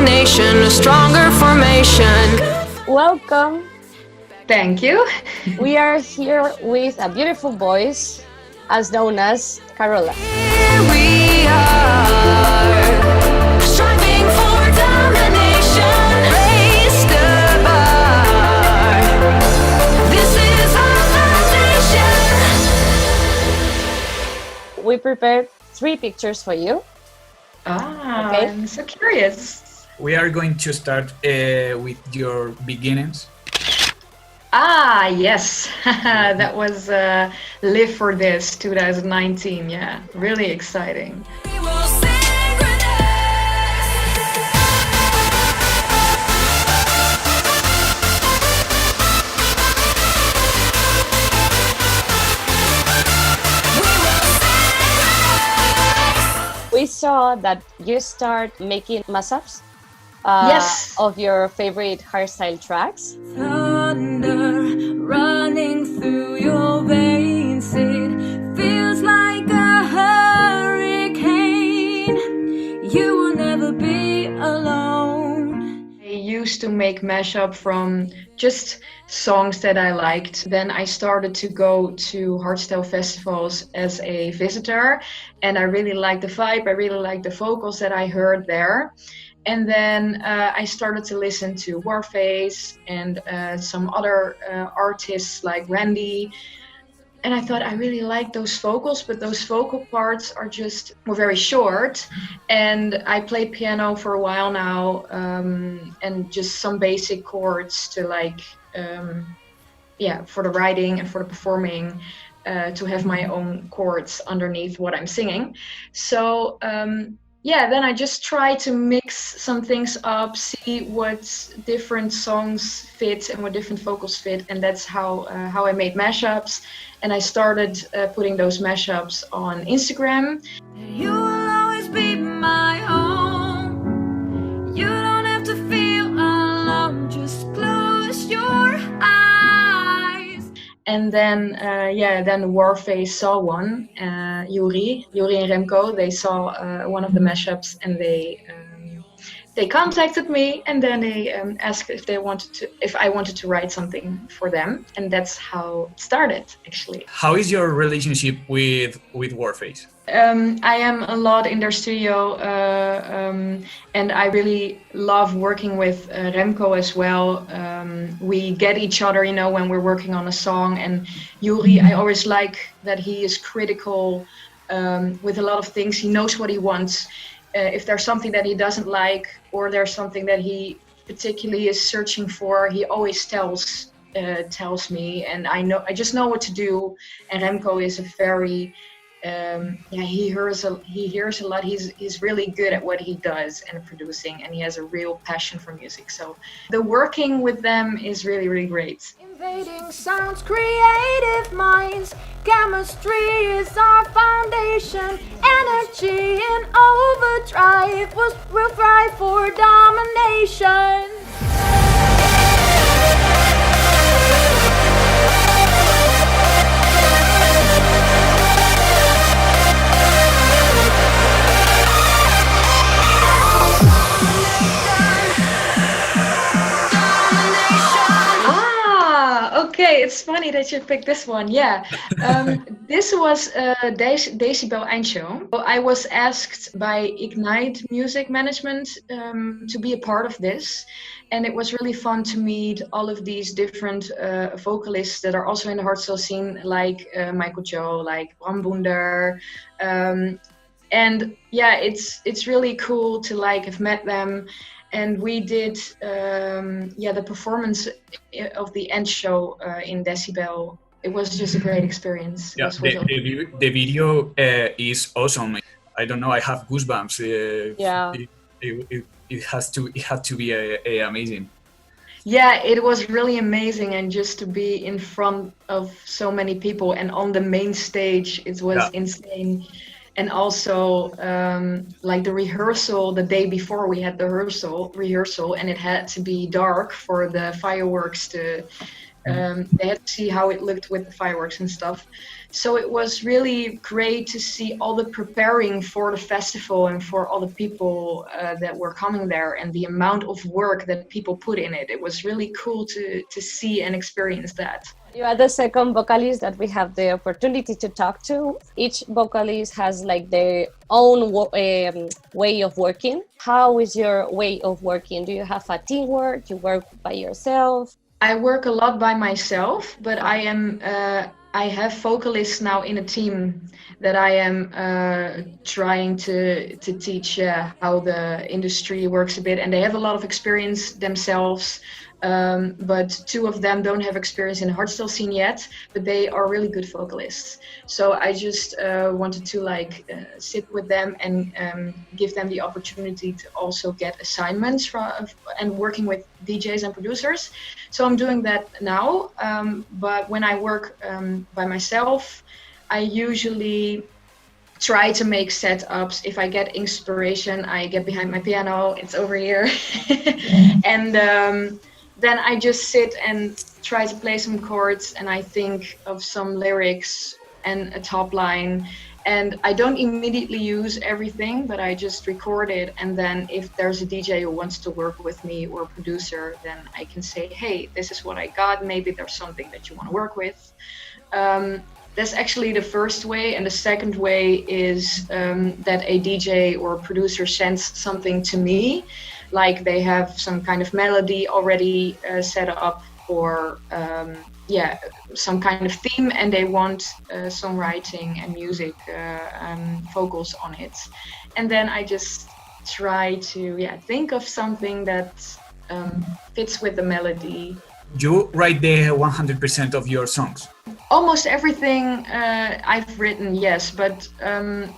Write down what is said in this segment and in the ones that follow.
determination, a stronger formation. Welcome. Thank you. We are here with a beautiful voice, as known as Carola. Here we are, striving for domination, raise the bar. This is our foundation. We prepared 3 pictures for you. Okay. I'm so curious. We are going to start with your beginnings. Yes. That was Live for This 2019. Yeah, really exciting. We will synchronize. We will synchronize. We saw that you start making mashups Yes. of your favorite hardstyle tracks. Thunder running through your veins, it feels like a hurricane. You will never be alone. I used to make mashup from just songs that I liked. Then I started to go to hardstyle festivals as a visitor, and I really liked the vibe. I really liked the vocals that I heard there. And then I started to listen to Warface and some other artists like Randy. And I thought I really like those vocals, but those vocal parts were very short. And I played piano for a while now, and just some basic chords to for the writing and for the performing, to have my own chords underneath what I'm singing. So then I just try to mix some things up, see what different songs fit and what different vocals fit, and that's how I made mashups. And I started putting those mashups on Instagram. You will always be my home. You don't have to feel alone. Just close your eyes. And then Warface saw one. Yuri and Remco, they saw one of the mashups, and they contacted me, and then they asked if I wanted to write something for them, and that's how it started, actually. How is your relationship with Warface? I am a lot in their studio, and I really love working with Remco as well. We get each other, when we're working on a song. And Yuri, I always like that he is critical with a lot of things. He knows what he wants. If there's something that he doesn't like, or there's something that he particularly is searching for, he always tells me, and I just know what to do. And Remco is a very he hears a lot. He's really good at what he does and producing, and he has a real passion for music. So the working with them is really, really great. Invading sounds, creative minds. Chemistry is our foundation. Energy in overdrive. We'll thrive for domination. Okay, it's funny that you picked this one. Yeah, this was Decibel Eindshow. I was asked by Ignite Music Management to be a part of this, and it was really fun to meet all of these different vocalists that are also in the hardstyle scene, like Michael Joe, like Bram Boender, and yeah, it's really cool to have met them. And we did the performance of the end show in Decibel. It was just a great experience. Yeah, the video is awesome. I don't know, I have goosebumps. It had to be amazing. Yeah, it was really amazing, and just to be in front of so many people and on the main stage, it was insane. And also, the rehearsal, the day before we had the rehearsal, and it had to be dark for the fireworks to They had to see how it looked with the fireworks and stuff. So it was really great to see all the preparing for the festival and for all the people that were coming there, and the amount of work that people put in it. It was really cool to see and experience that. You are the second vocalist that we have the opportunity to talk to. Each vocalist has like their own way of working. How is your way of working? Do you have a teamwork? You work by yourself? I work a lot by myself, but I have vocalists now in a team that I am trying to teach how the industry works a bit, and they have a lot of experience themselves. But two of them don't have experience in the hardstyle scene yet, but they are really good vocalists. So I just wanted to sit with them and give them the opportunity to also get assignments and working with DJs and producers. So I'm doing that now. But when I work by myself, I usually try to make setups. If I get inspiration, I get behind my piano. It's over here. And then I just sit and try to play some chords, and I think of some lyrics and a top line. And I don't immediately use everything, but I just record it. And then if there's a DJ who wants to work with me or a producer, then I can say, hey, this is what I got. Maybe there's something that you want to work with. That's actually the first way. And the second way is that a DJ or a producer sends something to me. Like they have some kind of melody already set up, or some kind of theme, and they want songwriting and music vocals on it. And then I just try to think of something that fits with the melody. You write the 100% of your songs? Almost everything I've written, yes, but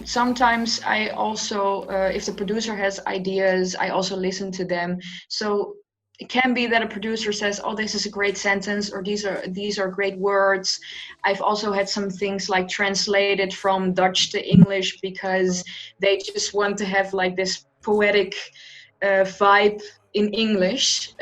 sometimes I also, if the producer has ideas, I also listen to them. So it can be that a producer says, oh, this is a great sentence, or these are great words. I've also had some things like translated from Dutch to English because they just want to have like this poetic vibe in English.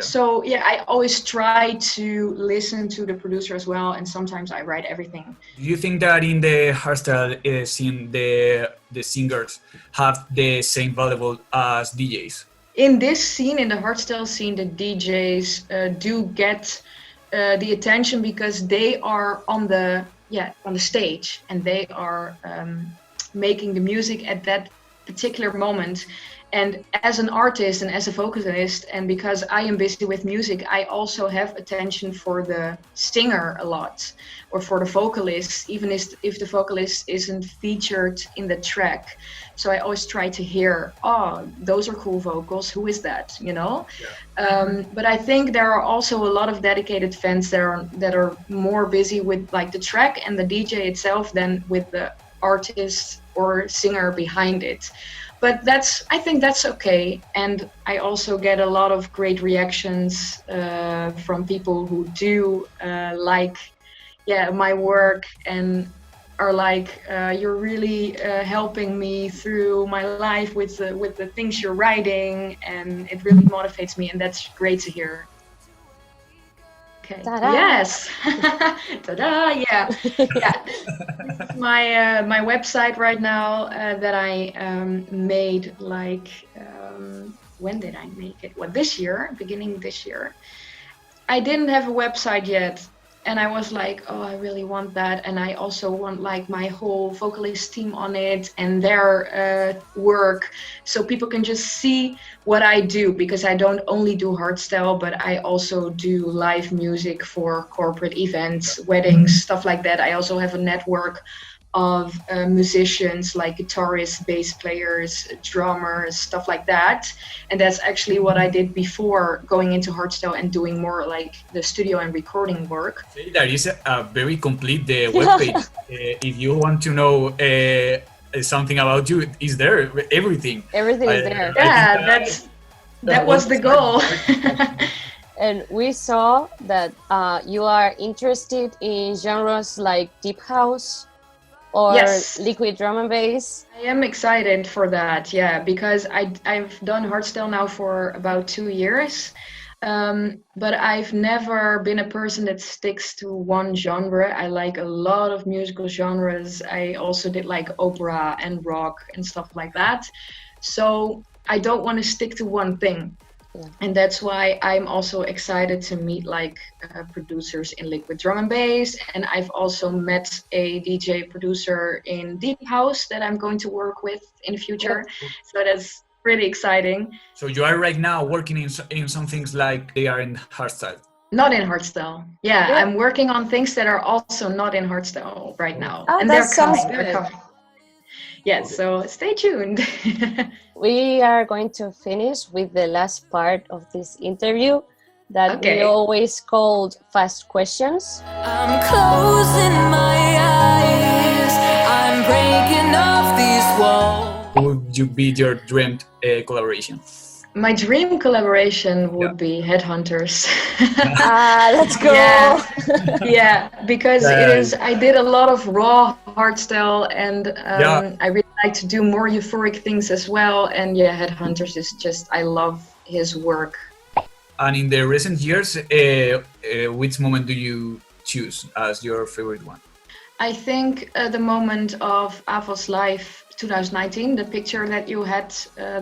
So I always try to listen to the producer as well, and sometimes I write everything. Do you think that in the hardstyle scene, the singers have the same value as DJs? In this scene, in the hardstyle scene, the DJs do get the attention because they are on the stage, and they are making the music at that particular moment. And as an artist and as a vocalist, and because I am busy with music, I also have attention for the singer a lot, or for the vocalist, even if the vocalist isn't featured in the track. So I always try to hear, oh, those are cool vocals, who is that, you know? Yeah. But I think there are also a lot of dedicated fans that are more busy with like the track and the DJ itself than with the artist or singer behind it. But I think that's okay. And I also get a lot of great reactions from people who do like my work, and are like, you're really helping me through my life with the things you're writing, and it really motivates me, and that's great to hear. Okay. Ta-da. Yes. Ta-da! Yeah. Yeah. This is my website right now that I made. Like, when did I make it? Well, beginning this year. I didn't have a website yet, and I was like, oh, I really want that, and I also want like my whole vocalist team on it and their work, so people can just see what I do, because I don't only do hardstyle, but I also do live music for corporate events, weddings, stuff like that. I also have a network of musicians, like guitarists, bass players, drummers, stuff like that. And that's actually what I did before going into hardstyle and doing more like the studio and recording work. There is a very complete webpage. If you want to know something about you, is there everything Everything is there. Yeah, that was the goal. And we saw that you are interested in genres like deep house or liquid drum and bass. I am excited for that, because I've done hardstyle now for about 2 years. But I've never been a person that sticks to one genre. I like a lot of musical genres. I also did like opera and rock and stuff like that. So I don't want to stick to one thing. Yeah. And that's why I'm also excited to meet like producers in liquid drum and bass. And I've also met a DJ producer in deep house that I'm going to work with in the future. So that's pretty exciting. So you are right now working in some things like they are in hardstyle. Not in hardstyle. Yeah, Yeah. I'm working on things that are also not in hardstyle right now. Oh, and that they're sounds coming. They're good. coming. Yeah, so stay tuned. We are going to finish with the last part of this interview that we Okay. always called fast questions. I'm closing my eyes. I'm breaking off these walls. Who would you be your dream collaboration? My dream collaboration would be Headhunters. Let's go. Yeah. Yeah, because it Nice. is. I did a lot of raw hardstyle, and Yeah. I really like to do more euphoric things as well. And yeah, Headhunters is just. I love his work. And in the recent years, which moment do you choose as your favorite one? I think the moment of Avos Live 2019, the picture that you had,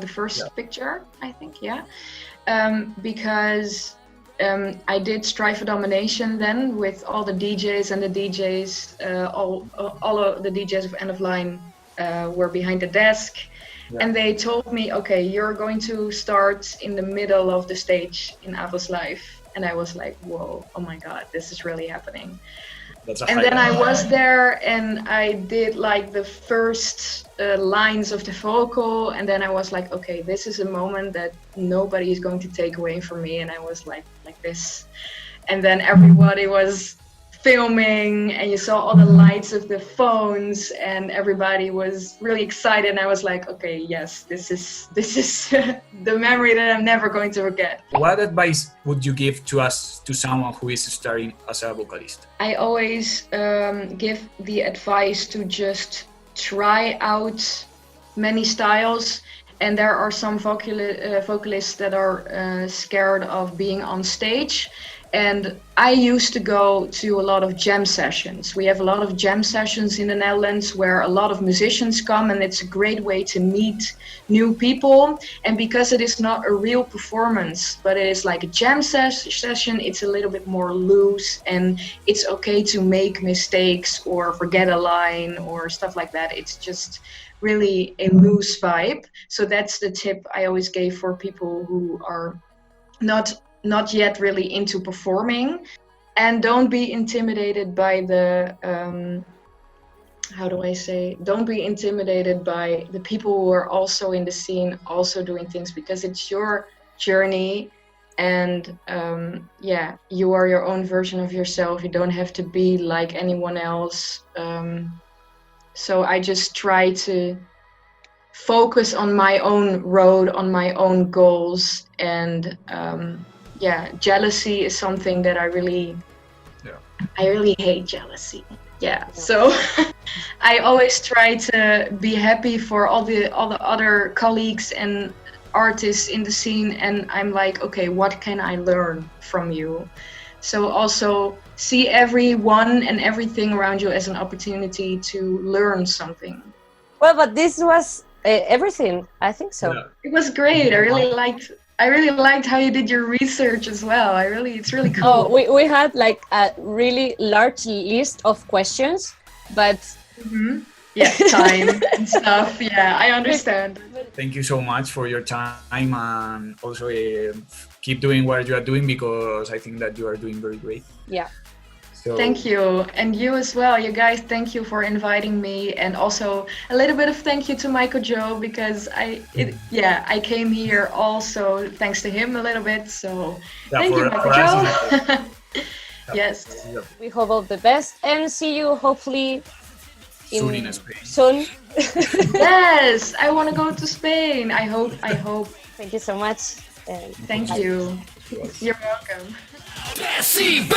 the first picture, I think, yeah. Because I did Strive for Domination then with all the DJs and the DJs, all of the DJs of End of Line were behind the desk. Yeah. And they told me, okay, you're going to start in the middle of the stage in Avos Live. And I was like, whoa, oh my God, this is really happening. That's a And then I highlight. was there and I did like the first lines of the vocal, and then I was like, okay, this is a moment that nobody is going to take away from me. And I was like this. And then everybody was filming and you saw all the lights of the phones and everybody was really excited. And I was like, okay, yes, this is the memory that I'm never going to forget. What advice would you give to someone who is starting as a vocalist? I always give the advice to just try out many styles. And there are some vocalists that are scared of being on stage. And I used to go to a lot of jam sessions. We have a lot of jam sessions in the Netherlands where a lot of musicians come, and it's a great way to meet new people. And because it is not a real performance, but it is like a jam session, it's a little bit more loose, and it's okay to make mistakes or forget a line or stuff like that. It's just really a loose vibe. So that's the tip I always gave for people who are not yet really into performing, and don't be intimidated by the don't be intimidated by the people who are also in the scene, also doing things, because it's your journey. And you are your own version of yourself. You don't have to be like anyone else. So I just try to focus on my own road, on my own goals, and jealousy is something that I really hate jealousy. So I always try to be happy for all the other colleagues and artists in the scene, and I'm like, okay, what can I learn from you? So also see everyone and everything around you as an opportunity to learn something. Well, but this was everything. I think so. Yeah. It was great. I really liked how you did your research as well. It's really cool. Oh, we had like a really large list of questions, but Yeah, time and stuff. Yeah, I understand. Thank you so much for your time, and also keep doing what you are doing, because I think that you are doing very great. yeah. So, Thank you, and you as well. You guys, thank you for inviting me, and also a little bit of thank you to Michael Joe, because I came here also thanks to him a little bit. So thank you, Michael Joe. Yes. We hope all the best and see you hopefully Soon in Spain. soon. Yes, I want to go to Spain. I hope. Thank you so much. And Thank you. You're welcome. Decibel.